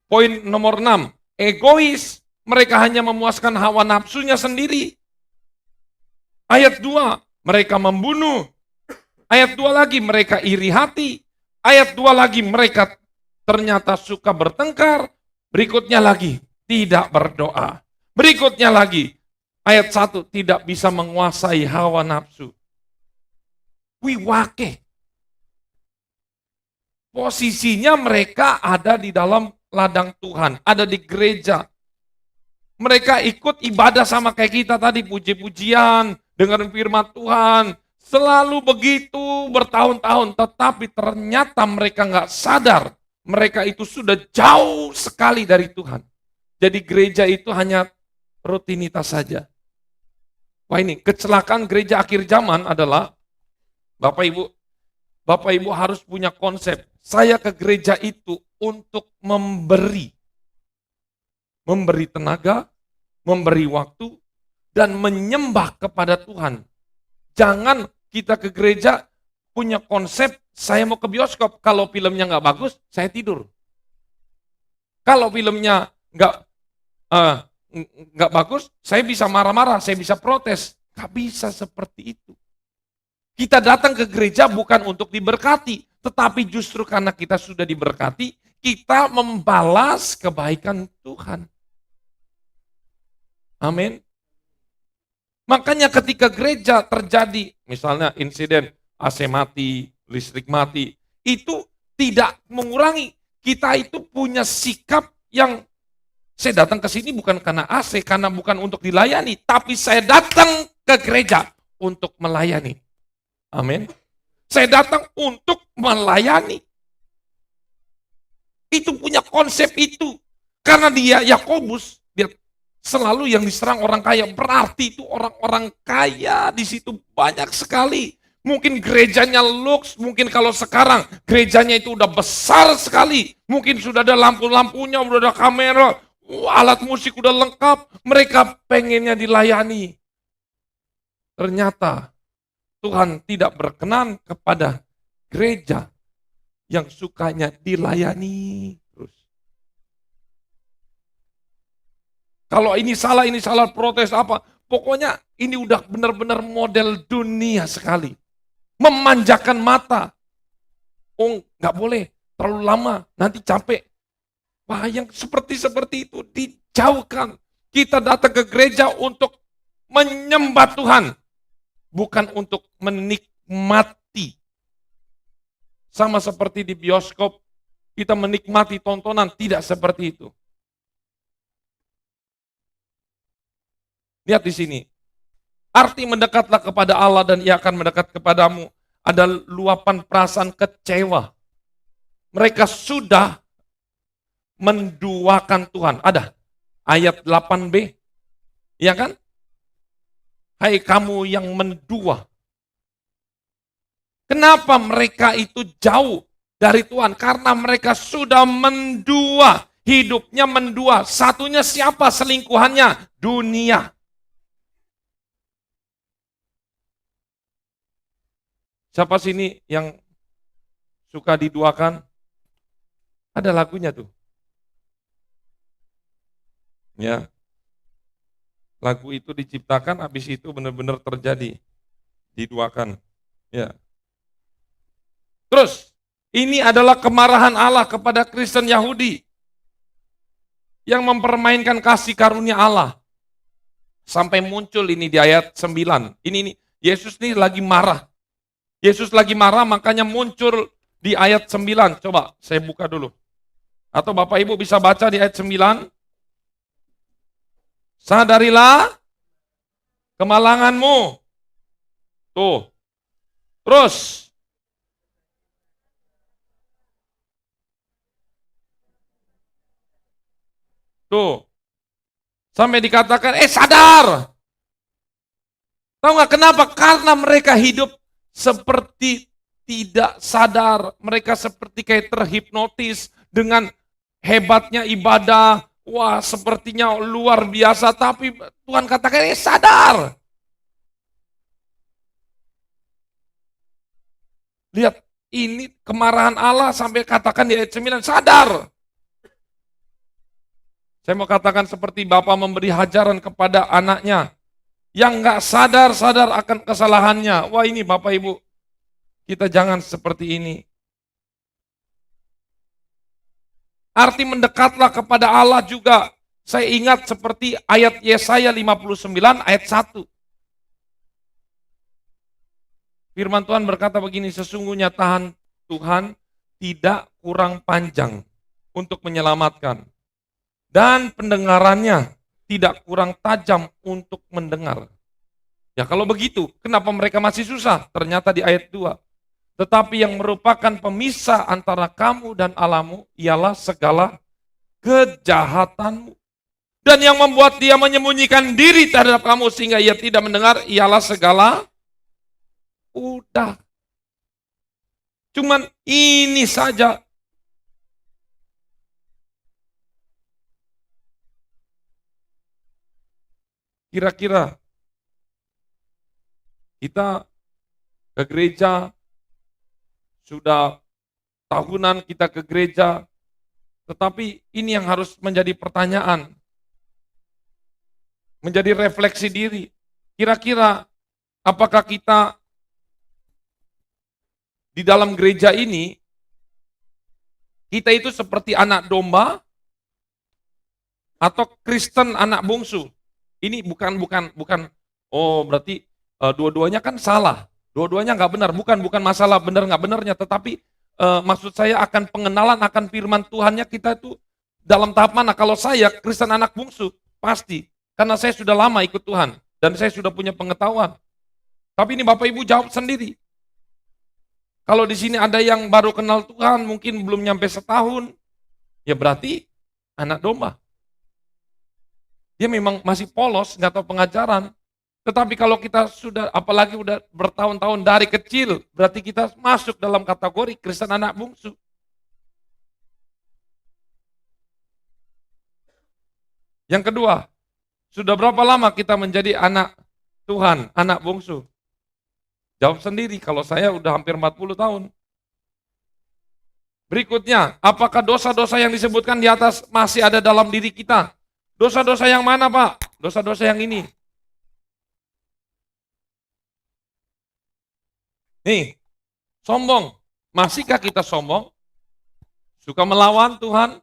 Poin nomor 6. Egois, mereka hanya memuaskan hawa nafsunya sendiri. Ayat 2, mereka membunuh. Ayat 2 lagi, mereka iri hati. Ayat 2 lagi, mereka ternyata suka bertengkar. Berikutnya lagi, tidak berdoa. Berikutnya lagi, ayat 1, tidak bisa menguasai hawa nafsu. Wiwake. Posisinya mereka ada di dalam ladang Tuhan, ada di gereja. Mereka ikut ibadah sama kayak kita tadi, puji-pujian, dengerin firman Tuhan. Selalu begitu bertahun-tahun, tetapi ternyata mereka nggak sadar. Mereka itu sudah jauh sekali dari Tuhan. Jadi gereja itu hanya rutinitas saja. Wah, ini kecelakaan gereja akhir zaman adalah, Bapak Ibu harus punya konsep. Saya ke gereja itu untuk memberi tenaga, memberi waktu, dan menyembah kepada Tuhan. Jangan kita ke gereja punya konsep, saya mau ke bioskop, kalau filmnya nggak bagus, saya tidur. Kalau filmnya nggak bagus, saya bisa marah-marah, saya bisa protes. Nggak bisa seperti itu. Kita datang ke gereja bukan untuk diberkati, tetapi justru karena kita sudah diberkati, kita membalas kebaikan Tuhan. Amin. Makanya ketika gereja terjadi, misalnya insiden AC mati, listrik mati, itu tidak mengurangi. Kita itu punya sikap yang, saya datang ke sini bukan karena AC, karena bukan untuk dilayani, tapi saya datang ke gereja untuk melayani. Amin. Saya datang untuk melayani. Itu punya konsep itu. Karena dia Yakobus, dia selalu yang diserang orang kaya. Berarti itu orang-orang kaya di situ banyak sekali. Mungkin gerejanya lux, mungkin kalau sekarang gerejanya itu udah besar sekali. Mungkin sudah ada lampu-lampunya, udah ada kamera, alat musik udah lengkap. Mereka pengennya dilayani. Ternyata Tuhan tidak berkenan kepada gereja yang sukanya dilayani terus. Kalau ini salah protes apa. Pokoknya ini udah benar-benar model dunia sekali. Memanjakan mata. Oh, nggak boleh terlalu lama, nanti capek. Wah, yang seperti itu dijauhkan. Kita datang ke gereja untuk menyembah Tuhan, bukan untuk menikmati. Sama seperti di bioskop, kita menikmati tontonan, tidak seperti itu. Lihat di sini. Arti mendekatlah kepada Allah dan Ia akan mendekat kepadamu. Ada luapan perasaan kecewa. Mereka sudah menduakan Tuhan. Ada ayat 8b. Ya kan? Hai kamu yang mendua. Kenapa mereka itu jauh dari Tuhan? Karena mereka sudah mendua. Hidupnya mendua. Satunya siapa selingkuhannya? Dunia. Siapa sini yang suka diduakan? Ada lagunya tuh. Ya. Lagu itu diciptakan, habis itu benar-benar terjadi. Diduakan. Ya. Terus, ini adalah kemarahan Allah kepada Kristen Yahudi yang mempermainkan kasih karunia Allah. Sampai muncul ini di ayat 9. Ini Yesus ini lagi marah. Yesus lagi marah, makanya muncul di ayat 9. Coba saya buka dulu. Atau Bapak Ibu bisa baca di ayat 9. Sadarilah kemalanganmu. Tuh. Terus. Tuh. Sampai dikatakan, sadar. Tahu nggak kenapa? Karena mereka hidup seperti tidak sadar. Mereka seperti kayak terhipnotis dengan hebatnya ibadah, wah sepertinya luar biasa, tapi Tuhan katakan, sadar. Lihat, ini kemarahan Allah sampai katakan di ayat 9, sadar. Saya mau katakan seperti Bapak memberi hajaran kepada anaknya, yang nggak sadar akan kesalahannya. Wah ini Bapak Ibu, kita jangan seperti ini. Arti mendekatlah kepada Allah juga. Saya ingat seperti ayat Yesaya 59 ayat 1. Firman Tuhan berkata begini, sesungguhnya tahan Tuhan tidak kurang panjang untuk menyelamatkan. Dan pendengarannya tidak kurang tajam untuk mendengar. Ya kalau begitu, kenapa mereka masih susah? Ternyata di ayat 2. Tetapi yang merupakan pemisah antara kamu dan Allahmu ialah segala kejahatanmu. Dan yang membuat dia menyembunyikan diri terhadap kamu sehingga ia tidak mendengar ialah segala udah. Cuman ini saja. Kira-kira kita ke gereja, sudah tahunan kita ke gereja, tetapi ini yang harus menjadi pertanyaan, menjadi refleksi diri. Kira-kira apakah kita di dalam gereja ini, kita itu seperti anak domba atau Kristen anak bungsu? Ini bukan, oh berarti dua-duanya kan salah. Dua-duanya nggak benar, bukan masalah benar nggak benarnya, tetapi maksud saya akan pengenalan akan firman Tuhannya kita itu dalam tahap mana. Kalau saya Kristen anak bungsu, pasti. Karena saya sudah lama ikut Tuhan, dan saya sudah punya pengetahuan. Tapi ini Bapak Ibu jawab sendiri. Kalau di sini ada yang baru kenal Tuhan, mungkin belum nyampe setahun, ya berarti anak domba. Dia memang masih polos, nggak tahu pengajaran. Tetapi kalau kita sudah, apalagi udah bertahun-tahun dari kecil, berarti kita masuk dalam kategori Kristen anak bungsu. Yang kedua, sudah berapa lama kita menjadi anak Tuhan, anak bungsu? Jawab sendiri, kalau saya udah hampir 40 tahun. Berikutnya, apakah dosa-dosa yang disebutkan di atas masih ada dalam diri kita? Dosa-dosa yang mana Pak? Dosa-dosa yang ini. Nih, sombong. Masihkah kita sombong? Suka melawan Tuhan?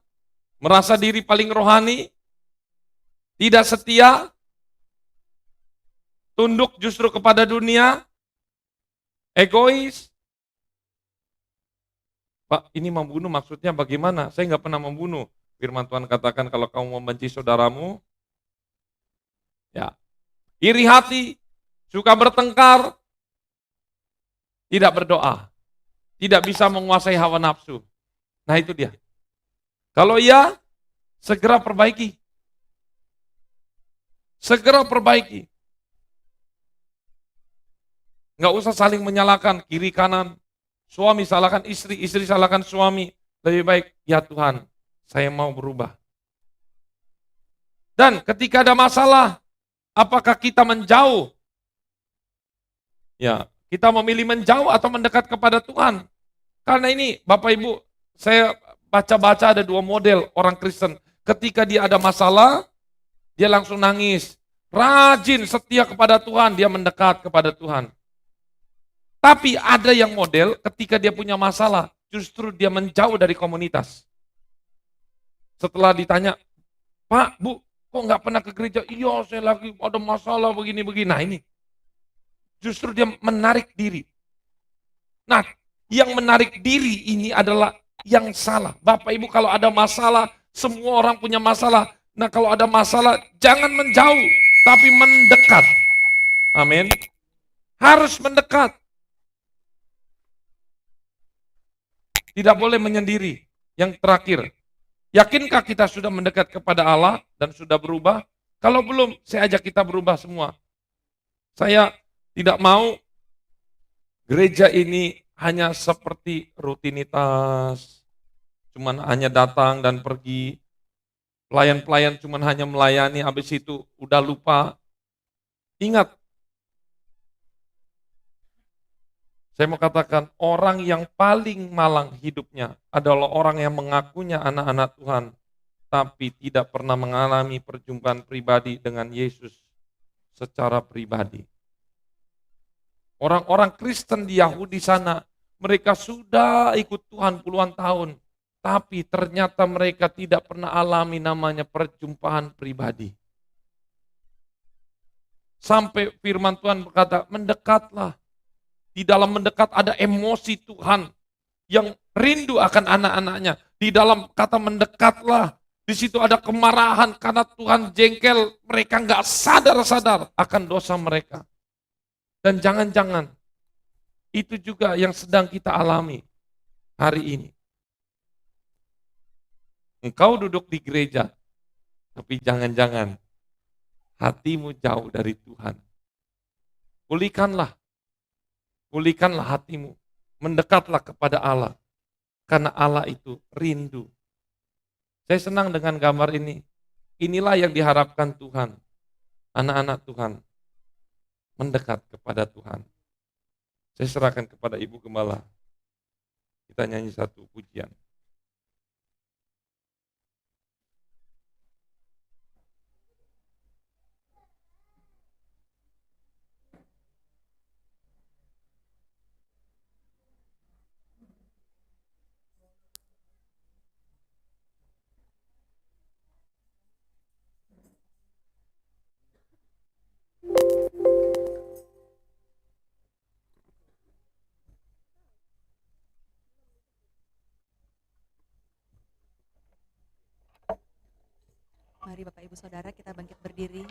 Merasa diri paling rohani? Tidak setia? Tunduk justru kepada dunia? Egois? Pak, ini membunuh maksudnya bagaimana? Saya nggak pernah membunuh. Firman Tuhan katakan kalau kamu membenci saudaramu, ya, iri hati, suka bertengkar, tidak berdoa, tidak bisa menguasai hawa nafsu. Nah itu dia. Kalau iya, segera perbaiki. Segera perbaiki. Nggak usah saling menyalahkan kiri kanan. Suami salahkan istri, istri salahkan suami. Lebih baik, ya Tuhan, saya mau berubah. Dan ketika ada masalah, apakah kita menjauh? Ya, kita memilih menjauh atau mendekat kepada Tuhan. Karena ini, Bapak Ibu, saya baca-baca ada dua model orang Kristen. Ketika dia ada masalah, dia langsung nangis. Rajin, setia kepada Tuhan, dia mendekat kepada Tuhan. Tapi ada yang model ketika dia punya masalah, justru dia menjauh dari komunitas. Setelah ditanya, Pak, Bu, kok nggak pernah ke gereja? Iya, saya lagi ada masalah begini-begini. Nah ini, justru dia menarik diri. Nah, yang menarik diri ini adalah yang salah. Bapak Ibu kalau ada masalah, semua orang punya masalah. Nah kalau ada masalah, jangan menjauh, tapi mendekat. Amin. Harus mendekat. Tidak boleh menyendiri. Yang terakhir, yakinkah kita sudah mendekat kepada Allah dan sudah berubah? Kalau belum, saya ajak kita berubah semua. Saya tidak mau gereja ini hanya seperti rutinitas. cuman hanya datang dan pergi. Pelayan-pelayan cuman hanya melayani, habis itu udah lupa. Ingat, saya mau katakan orang yang paling malang hidupnya adalah orang yang mengakunya anak-anak Tuhan, tapi tidak pernah mengalami perjumpaan pribadi dengan Yesus secara pribadi. Orang-orang Kristen di Yahudi sana, mereka sudah ikut Tuhan puluhan tahun, tapi ternyata mereka tidak pernah alami namanya perjumpaan pribadi. Sampai firman Tuhan berkata, mendekatlah. Di dalam mendekat ada emosi Tuhan yang rindu akan anak-anaknya. Di dalam kata mendekatlah, di situ ada kemarahan karena Tuhan jengkel, mereka nggak sadar-sadar akan dosa mereka. Dan jangan-jangan itu juga yang sedang kita alami hari ini. Engkau duduk di gereja, tapi jangan-jangan hatimu jauh dari Tuhan. Pulihkanlah hatimu, mendekatlah kepada Allah, karena Allah itu rindu. Saya senang dengan gambar ini. Inilah yang diharapkan Tuhan, anak-anak Tuhan, mendekat kepada Tuhan. Saya serahkan kepada Ibu Gembala. Kita nyanyi satu pujian. Mari Bapak Ibu Saudara kita bangkit berdiri.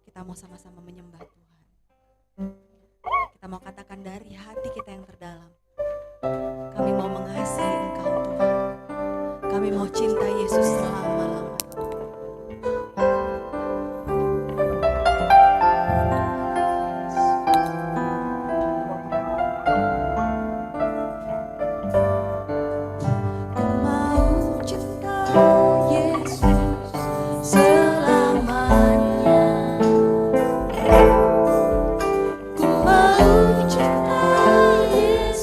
Kita mau sama-sama menyembah Tuhan. Kita mau katakan dari hati kita yang terdalam. Kami mau mengasihi Engkau Tuhan. Kami mau cinta Yesus selama-lamanya. Yesus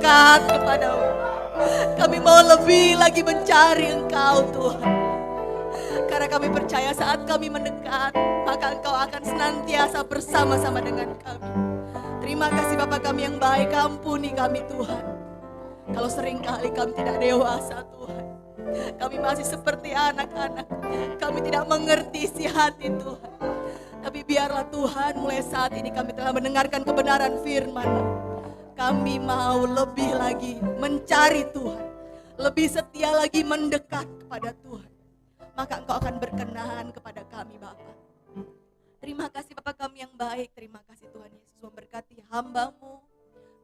mendekat kepadamu. Kami mau lebih lagi mencari Engkau Tuhan. Karena kami percaya saat kami mendekat, maka Engkau akan senantiasa bersama-sama dengan kami. Terima kasih Bapa kami yang baik, ampuni kami Tuhan. Kalau seringkali kami tidak dewasa Tuhan, kami masih seperti anak-anak, kami tidak mengerti isi hati Tuhan. Tapi biarlah Tuhan mulai saat ini kami telah mendengarkan kebenaran firman. Kami mau lebih lagi mencari Tuhan, lebih setia lagi mendekat kepada Tuhan. Maka Engkau akan berkenan kepada kami Bapa. Terima kasih Bapa kami yang baik, terima kasih Tuhan Yesus memberkati hamba-Mu.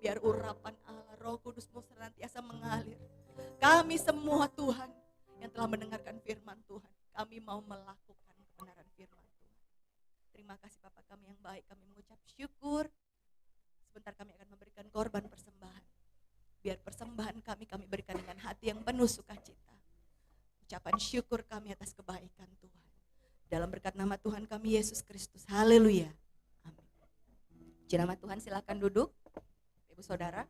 Biar urapan Allah, Roh Kudus-Mu senantiasa mengalir. Kami semua Tuhan yang telah mendengarkan firman Tuhan, kami mau melakukan kebenaran firman Tuhan. Terima kasih Bapa kami yang baik, kami mengucap syukur. Sebentar kami akan memberikan korban persembahan. Biar persembahan kami berikan dengan hati yang penuh sukacita. Ucapan syukur kami atas kebaikan Tuhan. Dalam berkat nama Tuhan kami Yesus Kristus. Haleluya. Amin. Puji nama Tuhan, silakan duduk. Ibu saudara.